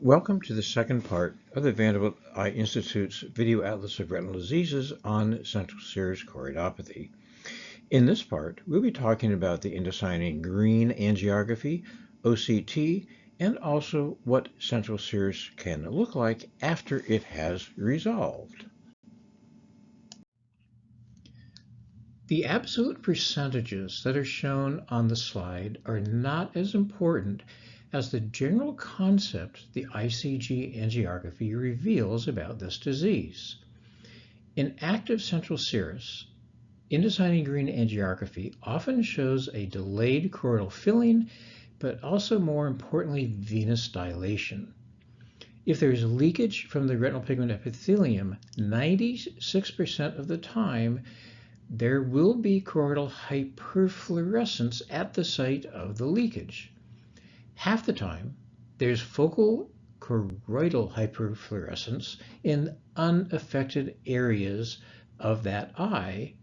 Welcome to the second part of the Vanderbilt Eye Institute's Video Atlas of Retinal Diseases on central serous choroidopathy. In this part, we'll be talking about the indocyanine green angiography, OCT, and also what central serous can look like after it has resolved. The absolute percentages that are shown on the slide are not as important as the general concept the ICG angiography reveals about this disease. In active central serous, indocyanine green angiography often shows a delayed choroidal filling, but also more importantly, venous dilation. If there is leakage from the retinal pigment epithelium, 96% of the time, there will be choroidal hyperfluorescence at the site of the leakage. Half the time, there's focal choroidal hyperfluorescence in unaffected areas of that eye,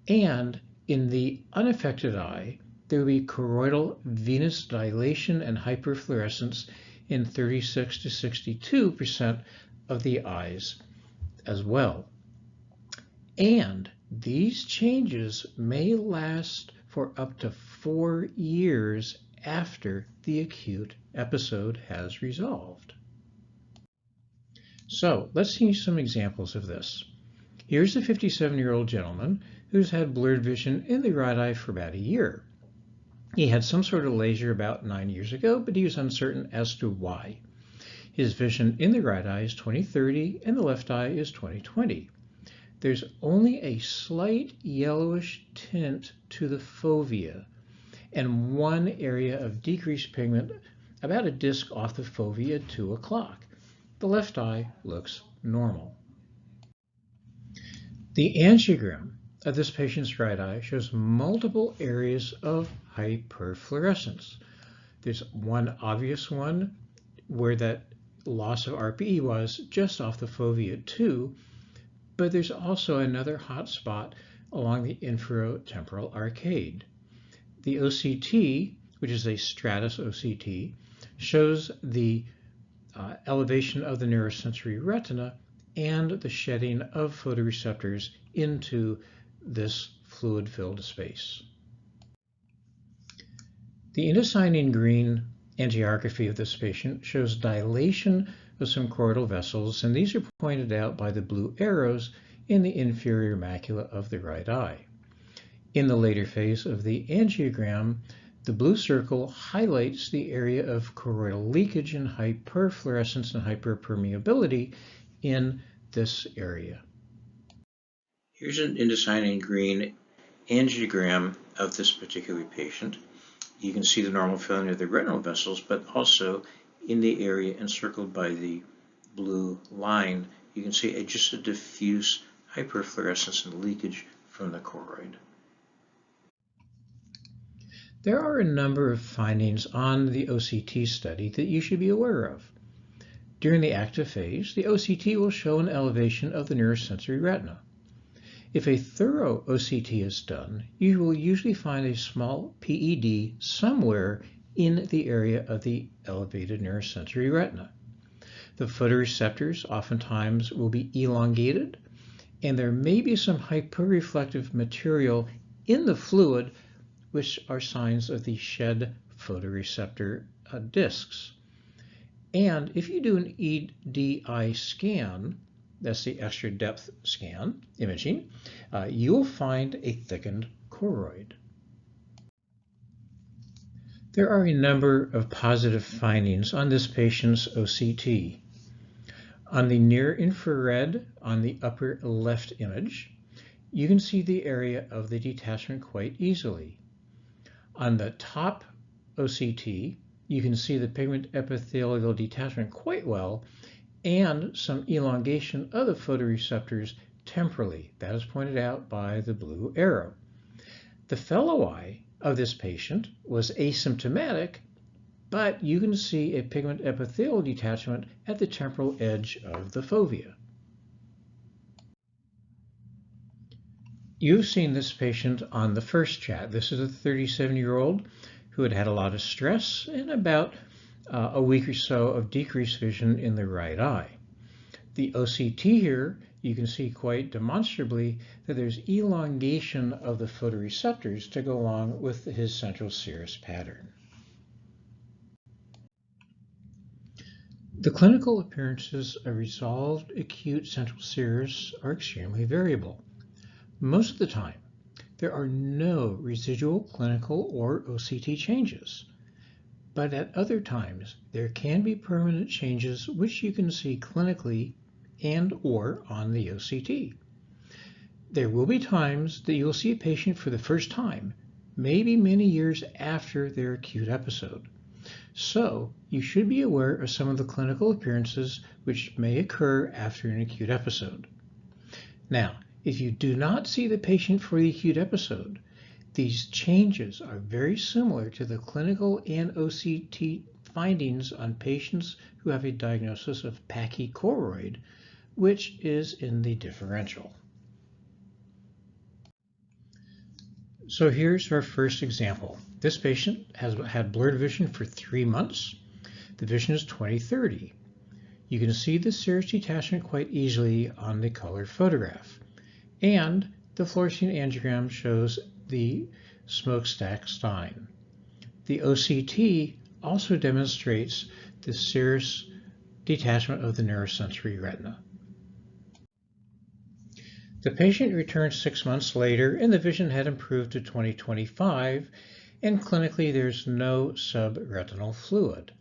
and in the unaffected eye, there will be choroidal venous dilation and hyperfluorescence in 36 to 62% of the eyes as well. And these changes may last for up to 4 years after the acute episode has resolved. So let's see some examples of this. Here's a 57-year-old gentleman who's had blurred vision in the right eye for about a year. He had some sort of laser about 9 years ago, but he was uncertain as to why. His vision in the right eye is 20/30 and the left eye is 20/20. There's only a slight yellowish tint to the fovea and one area of decreased pigment about a disc off the fovea at 2 o'clock. The left eye looks normal. The angiogram of this patient's right eye shows multiple areas of hyperfluorescence. There's one obvious one where that loss of RPE was just off the fovea at 2, but there's also another hot spot along the inferotemporal arcade. The OCT, which is a stratus OCT, shows the elevation of the neurosensory retina and the shedding of photoreceptors into this fluid-filled space. The indocyanine green angiography of this patient shows dilation of some choroidal vessels, and these are pointed out by the blue arrows in the inferior macula of the right eye. In the later phase of the angiogram, the blue circle highlights the area of choroidal leakage and hyperfluorescence and hyperpermeability in this area. Here's an indocyanine green angiogram of this particular patient. You can see the normal filling of the retinal vessels, but also in the area encircled by the blue line, you can see just a diffuse hyperfluorescence and leakage from the choroid. There are a number of findings on the OCT study that you should be aware of. During the active phase, the OCT will show an elevation of the neurosensory retina. If a thorough OCT is done, you will usually find a small PED somewhere in the area of the elevated neurosensory retina. The photoreceptors oftentimes will be elongated, and there may be some hyperreflective material in the fluid, which are signs of the shed photoreceptor discs. And if you do an EDI scan, that's the extra depth scan imaging, you'll find a thickened choroid. There are a number of positive findings on this patient's OCT. On the near infrared on the upper left image, you can see the area of the detachment quite easily. On the top OCT, you can see the pigment epithelial detachment quite well and some elongation of the photoreceptors temporally. That is pointed out by the blue arrow. The fellow eye of this patient was asymptomatic, but you can see a pigment epithelial detachment at the temporal edge of the fovea. You've seen this patient on the first chat. This is a 37-year-old who had had a lot of stress and about a week or so of decreased vision in the right eye. The OCT here, you can see quite demonstrably that there's elongation of the photoreceptors to go along with his central serous pattern. The clinical appearances of resolved acute central serous are extremely variable. Most of the time, there are no residual clinical or OCT changes, but at other times, there can be permanent changes which you can see clinically and/or on the OCT. There will be times that you will see a patient for the first time, maybe many years after their acute episode. So you should be aware of some of the clinical appearances which may occur after an acute episode. Now, if you do not see the patient for the acute episode, these changes are very similar to the clinical and OCT findings on patients who have a diagnosis of pachychoroid, which is in the differential. So here's our first example. This patient has had blurred vision for 3 months. The vision is 20/30. You can see the serous detachment quite easily on the color photograph. And the fluorescein angiogram shows the smokestack sign. The OCT also demonstrates the serous detachment of the neurosensory retina. The patient returned 6 months later and the vision had improved to 20/25, and clinically there's no subretinal fluid.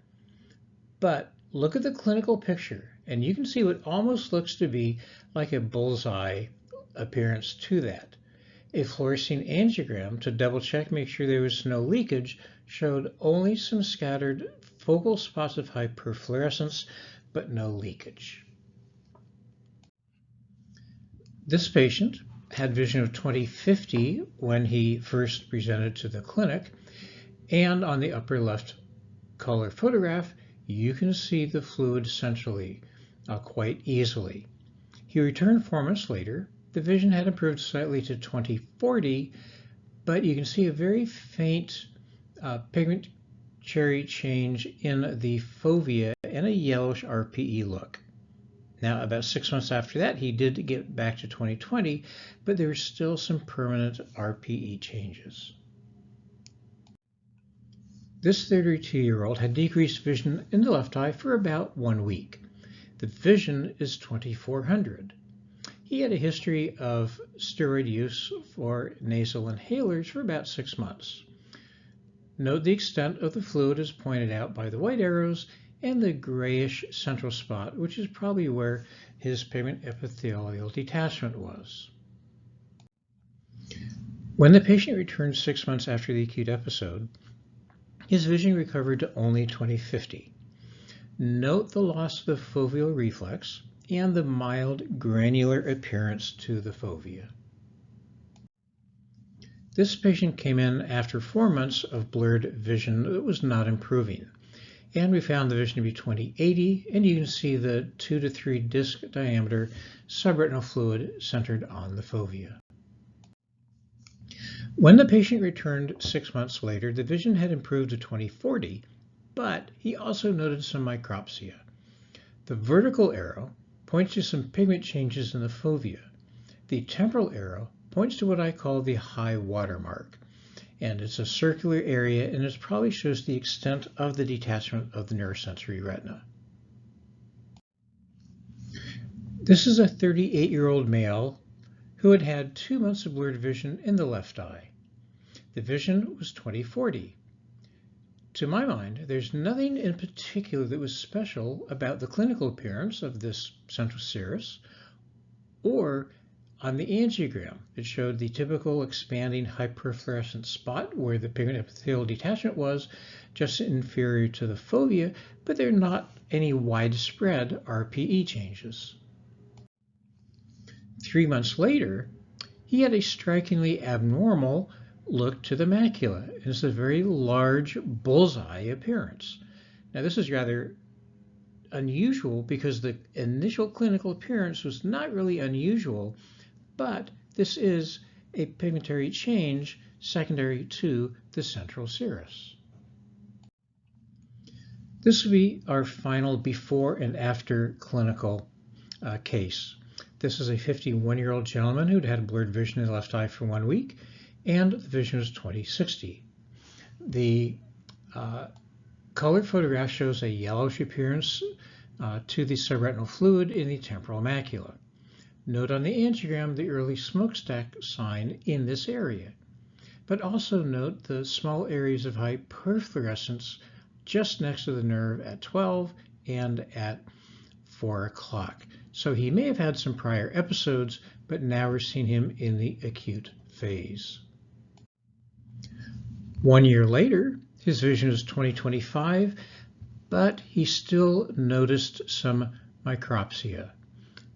But look at the clinical picture and you can see what almost looks to be like a bullseye appearance to that. A fluorescein angiogram to double check, make sure there was no leakage, showed only some scattered focal spots of hyperfluorescence, but no leakage. This patient had vision of 20/50 when he first presented to the clinic, and on the upper left color photograph, you can see the fluid centrally quite easily. He returned 4 months later. The vision had improved slightly to 20/40, but you can see a very faint pigment cherry change in the fovea and a yellowish RPE look. Now, about 6 months after that, he did get back to 20/20, but there were still some permanent RPE changes. This 32-year-old had decreased vision in the left eye for about 1 week. The vision is 2400. He had a history of steroid use for nasal inhalers for about 6 months. Note the extent of the fluid is pointed out by the white arrows and the grayish central spot, which is probably where his pigment epithelial detachment was. When the patient returned 6 months after the acute episode, his vision recovered to only 20/50. Note the loss of the foveal reflex and the mild granular appearance to the fovea. This patient came in after 4 months of blurred vision that was not improving. And we found the vision to be 20/80, and you can see the 2 to 3 disc diameter subretinal fluid centered on the fovea. When the patient returned 6 months later, the vision had improved to 20/40, but he also noted some micropsia. The vertical arrow points to some pigment changes in the fovea. The temporal arrow points to what I call the high watermark. And it's a circular area, and it probably shows the extent of the detachment of the neurosensory retina. This is a 38-year-old male who had had 2 months of blurred vision in the left eye. The vision was 20/40. To my mind, there's nothing in particular that was special about the clinical appearance of this central serous or on the angiogram. It showed the typical expanding hyperfluorescent spot where the pigment epithelial detachment was, just inferior to the fovea, but there are not any widespread RPE changes. 3 months later, he had a strikingly abnormal look to the macula. It's a very large bullseye appearance. Now, this is rather unusual because the initial clinical appearance was not really unusual, but this is a pigmentary change secondary to the central serous. This will be our final before and after clinical case. This is a 51-year-old gentleman who'd had blurred vision in the left eye for 1 week, and the vision was 20/60. The color photograph shows a yellowish appearance to the subretinal fluid in the temporal macula. Note on the angiogram the early smokestack sign in this area, but also note the small areas of hyperfluorescence just next to the nerve at 12 and at 4 o'clock. So he may have had some prior episodes, but now we're seeing him in the acute phase. 1 year later, his vision was 20/25, but he still noticed some micropsia.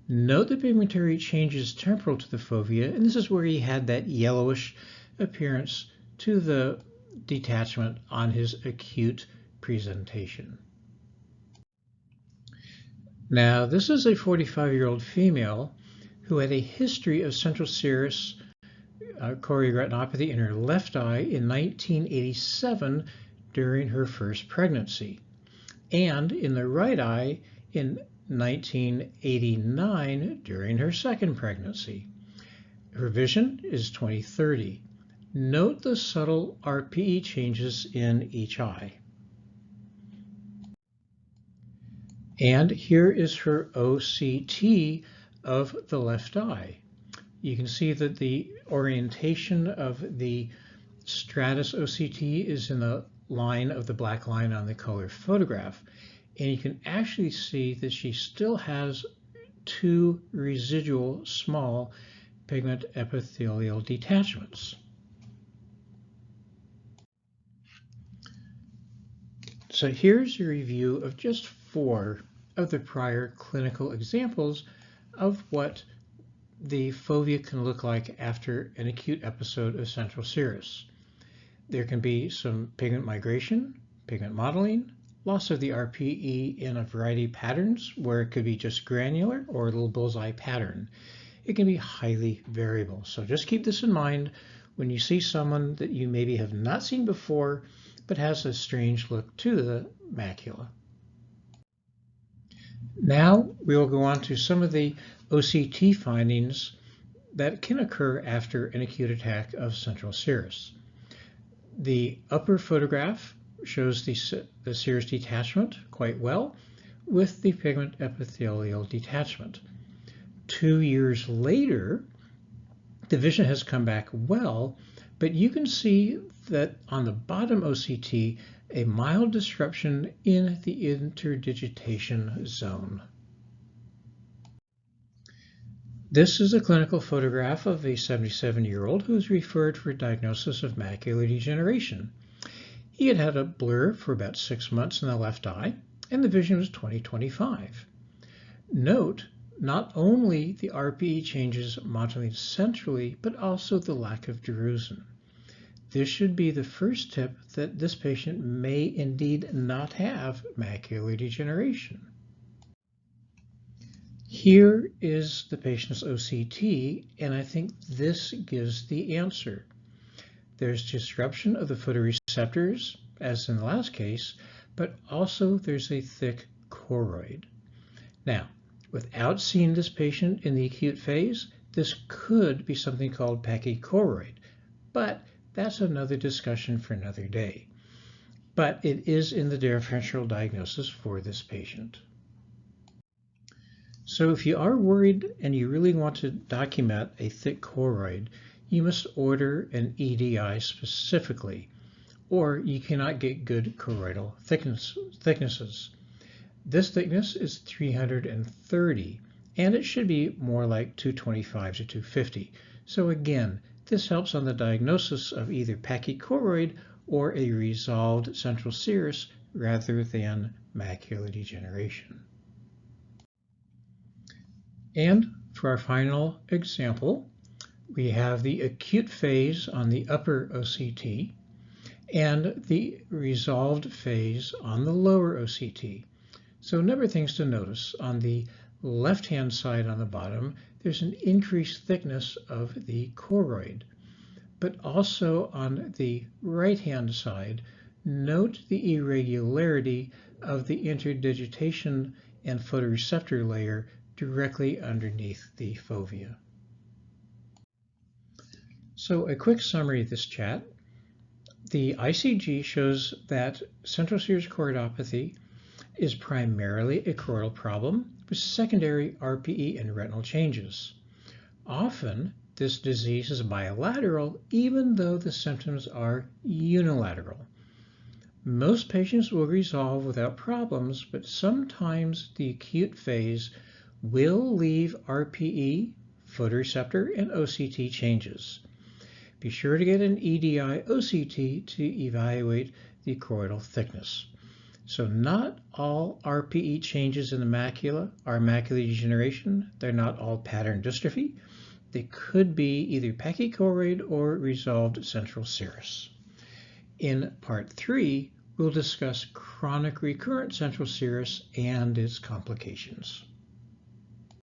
Note the pigmentary changes temporal to the fovea, and this is where he had that yellowish appearance to the detachment on his acute presentation. Now, this is a 45-year-old female who had a history of central serous choroidopathy in her left eye in 1987 during her first pregnancy, and in the right eye in 1989 during her second pregnancy. Her vision is 20/30. Note the subtle RPE changes in each eye. And here is her OCT of the left eye. You can see that the orientation of the stratus OCT is in the line of the black line on the color photograph. And you can actually see that she still has 2 residual small pigment epithelial detachments. So here's a review of just 4 of the prior clinical examples of what the fovea can look like after an acute episode of central serous. There can be some pigment migration, pigment mottling, loss of the RPE in a variety of patterns where it could be just granular or a little bullseye pattern. It can be highly variable. So just keep this in mind when you see someone that you maybe have not seen before but has a strange look to the macula. Now we will go on to some of the OCT findings that can occur after an acute attack of central serous. The upper photograph shows the serous detachment quite well with the pigment epithelial detachment. 2 years later, the vision has come back well, but you can see that on the bottom OCT, a mild disruption in the interdigitation zone. This is a clinical photograph of a 77-year-old who was referred for a diagnosis of macular degeneration. He had had a blur for about 6 months in the left eye, and the vision was 20/25. Note not only the RPE changes modeling centrally, but also the lack of drusen. This should be the first tip that this patient may indeed not have macular degeneration. Here is the patient's OCT, and I think this gives the answer. There's disruption of the photoreceptors, as in the last case, but also there's a thick choroid. Now, without seeing this patient in the acute phase, this could be something called pachychoroid, but that's another discussion for another day. But it is in the differential diagnosis for this patient. So if you are worried and you really want to document a thick choroid, you must order an EDI specifically, or you cannot get good choroidal thicknesses. This thickness is 330, and it should be more like 225 to 250. So again, this helps on the diagnosis of either pachychoroid or a resolved central serous rather than macular degeneration. And for our final example, we have the acute phase on the upper OCT and the resolved phase on the lower OCT. So a number of things to notice. On the left-hand side on the bottom, there's an increased thickness of the choroid. But also on the right-hand side, note the irregularity of the interdigitation and photoreceptor layer directly underneath the fovea. So a quick summary of this chat. The ICG shows that central serous choroidopathy is primarily a choroidal problem with secondary RPE and retinal changes. Often, this disease is bilateral even though the symptoms are unilateral. Most patients will resolve without problems, but sometimes the acute phase will leave RPE, photoreceptor, and OCT changes. Be sure to get an EDI OCT to evaluate the choroidal thickness. So not all RPE changes in the macula are macular degeneration. They're not all pattern dystrophy. They could be either pachychoroid or resolved central serous. In part 3, we'll discuss chronic recurrent central serous and its complications.